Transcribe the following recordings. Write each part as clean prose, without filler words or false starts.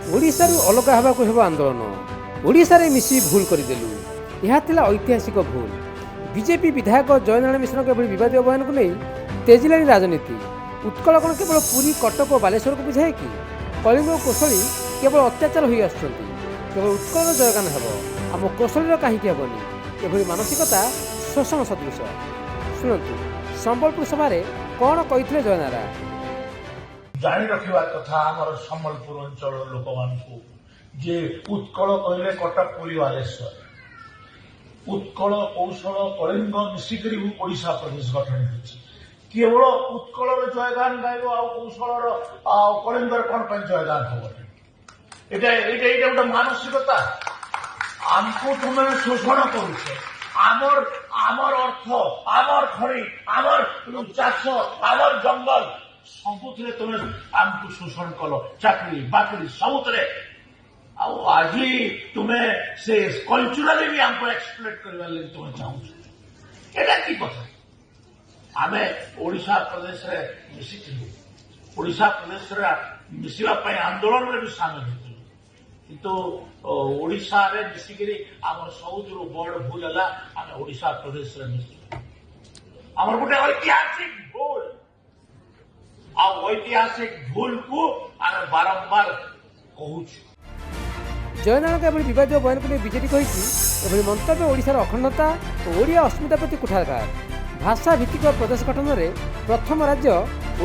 ओडिशारू अलग होगाकू हेब आंदोलन ओडिशा रे मिसी भूल करदेलु यह थिला ऐतिहासिक भूल। बीजेपी विधायक जयनारायण मिश्र के विवादीय बयान को नहीं तेजिला राजनीति। उत्कल कौन केवल पुरी कटक और बालेश्वर को बुझाए कि कलिंग कोशली केवल अत्याचार हो आसुच्च केवल उत्कल जयगान हेब आम कोशली कहीं हेबनी एभली मानसिकता शोषण सदृश। शुणु संबलपुर सभारे कौन कही जयनारायण। जानी रखा कथा आमर सम्बलपुर अंचल लोक मानू जे उत्कल कहले कटक पुरी बालेश्वर उत्कल कौशल कलिंग मिसिक ओडिशा प्रदेश गठन होती केवल उत्कल जयगान गायब कौशल कलिंगर कौन जयगान हम ये गोटे मानसिकता आमको तुम शोषण करुच आमर अर्थ आमर खଣି आमर चाष आमर जंगल सबुथिरे तुम आमको शोषण कल चाकरी बाकरी सबुथिरे आज तुम्हें से कल्चराली भी आमको एक्सप्लोइट करने लगे तुम्हें चाहूँ एटा की कथा आमे ओडिशा प्रदेश रे मिसिथिलु ओडिशा प्रदेश रे मिसिबा पय आंदोलन रे भी शामिल होतिलु किंतु ओडिशा रे मिसिकरी आमर सबुठु बड़ भूल हला आमे ओडिशा प्रदेश रे मिसिलु आमर गोटे ऐतिहासिक भूल ऐतिहासिक भूल को आमे बारंबार कहूँ। जयनारायण के विवादीय बयान को बीजेपी कही मंतव्य ओडिशार अखंडता और ओडिया अस्मिता प्रति कुठारघात। भाषा भित्तिक प्रदेश गठन में प्रथम राज्य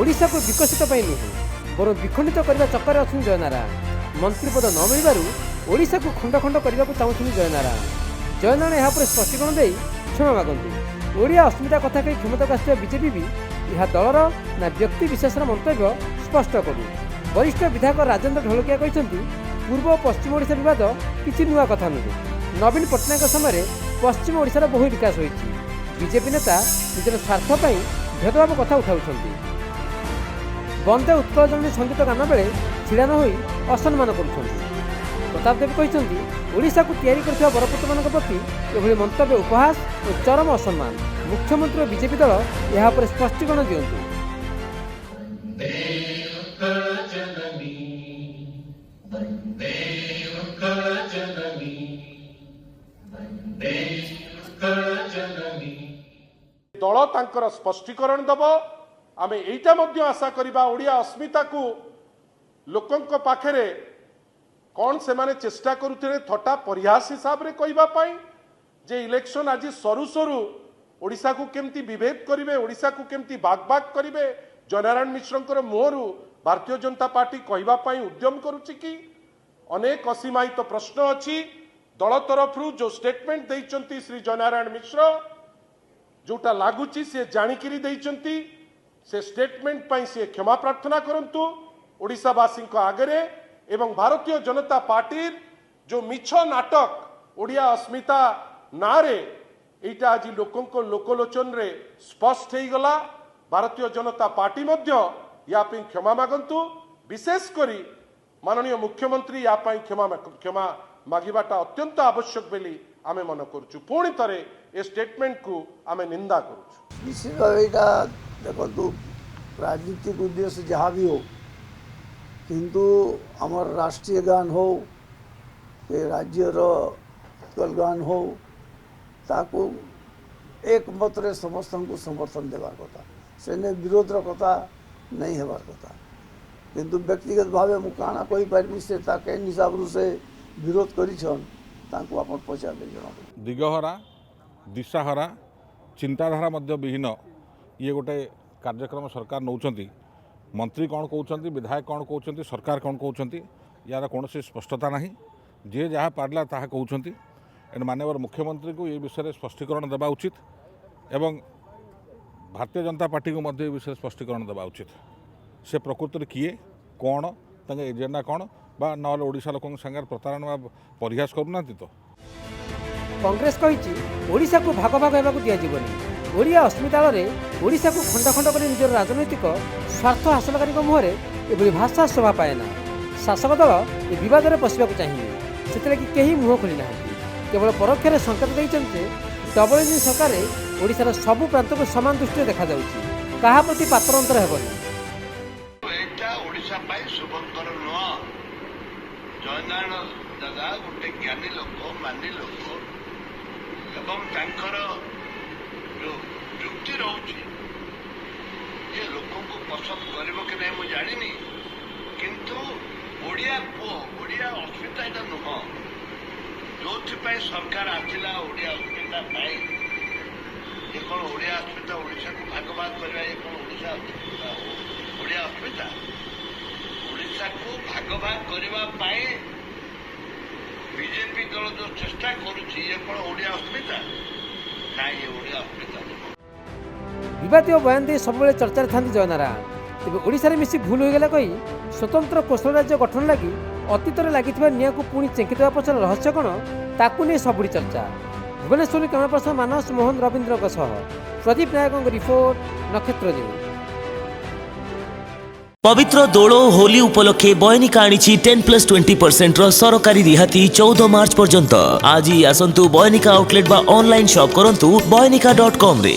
ओडिशा को विकसित नुहे बर विखंडित करने चक्कर अच्छा जयनारायण। मंत्रीपद न मिलू ओडिशा को खंड खंड करने को चाहते जयनारायण यहाँ स्पष्टीकरण दे क्षमा मागती। ओडिया अस्मिता कथा कही क्षमता आसुवा बीजेपी भी यह दलर ना व्यक्ति विशेष मंतव्य स्पष्ट करू। वरिष्ठ विधायक राजेन्द्र ढोलकिया कहते पूर्व और पश्चिम ओडिशा विवाद किसी नुआ कथा नुहे। नवीन पट्टनायक समय पश्चिम ओडिशार बहु विकास होइछि। बीजेपी नेता निजर स्वार्थ पर भेदभाव कथा उठाउछन्ति। बंदे उत्कल जननी संगीत गान बेले छिड़ा न होई असम्मान करुछन्ति। प्रताप देव कहते ओडिशा को तैयारी करथिबा बरपुत्र मानक प्रति एभली मंतव्य उपहास और चरम असम्मान। मुख्यमंत्री और बीजेपी दल यहाँ पर स्पष्टीकरण दियंतु। दल तांकर स्पष्टीकरण दब आमे एइटा मध्य आशा करिबा ओडिया अस्मिता को लोकंक पाखरे कौन से माने चेष्टा करुथिले थटा परिहास हिसाब रे कहबा पई जे इलेक्शन आज सरू सरू ओडिशा को केमती विभेद करिवे ओडिशा को केमती भाग भाग करिवे जयनारायण मिश्रंकर मुहरु भारतीय जनता पार्टी कहबा पई उद्यम करुछि कि अनेक असीमायित प्रश्न अछि। दल तरफरु जो स्टेटमेंट देइचंती श्री जयनारायण मिश्र जोटा लागुची से जानिकिरी देइचंती से स्टेटमेंट पई से क्षमा प्रार्थना करंतु ओडिशावासी आगरे एवं भारतीय जनता पार्टी जो मिछ नाटक ओडिया अस्मिता नारे एटा आज लोकंको लोकलोचन रे स्पष्ट हो गला। भारतीय जनता पार्टी मध्य या पे क्षमा मागंतु। विशेष करी माननीय मुख्यमंत्री या पे क्षमा मागिबाटा अत्यंत आवश्यक बेली आमे मन करूछु। पुणी थरे ए स्टेटमेंट को आमे निंदा करूछु। निश्चित एटा देखो राजनीतिक उद्देश्य जहाँ भी हो किंतु आमर राष्ट्रीय गान हो के राज्यर उत्कल गान हो ताकू एक मतरे समस्त को समर्थन देवार कथा सेने विरोधर कथा नहीं हेबार कथा किंतु व्यक्तिगत भाव मु काना कहि पारबी से ताके हिसाब से विरोध करिछन ताकू अपन पचार दे जणा दिगहरा दिशाहरा चिंताधारा मध्य विहीन ये गोटे कार्यक्रम सरकार नौचंती। मंत्री कौन कहते विधायक कौन कहते सरकार कौन कहते यार कौन स्पष्टता नहीं जे जहाँ पार्ला ताहा कहते एंड माननीय मुख्यमंत्री को ये विषय स्पष्टीकरण देवा उचित एवं भारतीय जनता पार्टी को मध्य विषय स्पष्टीकरण देवा उचित। से प्रकृति किए कौन तांगे एजेंडा कौन बा ना ओडिशा लोकों संगे प्रतारणा परिहास करूना तो। कांग्रेस कही ओडिशा को भाग भाग होगा दिज्वनी ओडिया अस्मिता ओडिशा को खंड खंड कर निजर राजनैतिक स्वार्थ हासिलकारी मुहर एभली भाषा शोभा पाए ना। शासक दल ये बद में पशा चाहिए से कहीं मुह खोली ना केवल परोक्ष संकेत देते डबल इंजिन सरकार ओडिशार सबु प्रांत को सामान दृष्टि देखा क्या प्रति पात्र अंतर हेबनी। ଜୟନାରାୟଣ ଦାଦା ଗୋଟେ ଜ୍ଞାନୀ ଲୋକ, ମାନି ଲୋକ ଏବଂ ତାଙ୍କର ଯୋଉ ଯୁକ୍ତି ରହୁଛି ଯେ ଲୋକଙ୍କୁ ପସନ୍ଦ କରିବ କି ନାହିଁ ମୁଁ ଜାଣିନି, କିନ୍ତୁ ଓଡ଼ିଆ ପୁଅ, ଓଡ଼ିଆ ଅସ୍ମିତା ଏଇଟା ନୁହଁ। ଯୋଉଥିପାଇଁ ସରକାର ଆସିଲା ଓଡ଼ିଆ ଅସ୍ମିତା ପାଇଁ, ଏ କ'ଣ ଓଡ଼ିଆ ଅସ୍ମିତା ଓଡ଼ିଶାକୁ ଭାଗ ଭାଗ କରିବା, ଏ କ'ଣ ଓଡ଼ିଆ ଅସ୍ମିତା? ଓଡ଼ିଶାକୁ ଭାଗ ଭାଗ କରିବା ପାଇଁ ବିଜେପି ଦଳ ଯୋଉ ଚେଷ୍ଟା କରୁଛି, ଏ କ'ଣ ଓଡ଼ିଆ ଅସ୍ମିତା? ନାଇଁ, ଏ ଓଡ଼ିଆ ଅସ୍ମିତା ନୁହଁ। ବିବାଦୀୟ ବୟାନ ଦେଇ ସବୁବେଳେ ଚର୍ଚ୍ଚାରେ ଥାନ୍ତି ଜୟନାରାୟଣ। ତେବେ ଓଡ଼ିଶାରେ ମିଶି ଭୁଲ ହୋଇଗଲା କହି ସ୍ୱତନ୍ତ୍ର କୋଶଳ ରାଜ୍ୟ ଗଠନ ଲାଗି ଅତୀତରେ ଲାଗିଥିବା ନିଆଁକୁ ପୁଣି ଚେଙ୍କିଦେବା ପଛର ରହସ୍ୟ କ'ଣ, ତାକୁ ନେଇ ସବୁଠି ଚର୍ଚ୍ଚା। ଭୁବନେଶ୍ୱରରୁ କ୍ୟାମେରା ପର୍ସନ ମାନସ ମୋହନ ରବୀନ୍ଦ୍ରଙ୍କ ସହ ପ୍ରଦୀପ ନାୟକଙ୍କ ରିପୋର୍ଟ, ନକ୍ଷତ୍ର ନ୍ୟୁଜ୍। पवित्र दोल होली उपलक्षे बयनिका आनिछि 10+20% सरकारी रिहाती 14 मार्च पर्यंत। आज ही आसंतु बयनिका आउटलेट बा ऑनलाइन शॉप करंतु बयनिका.com रे।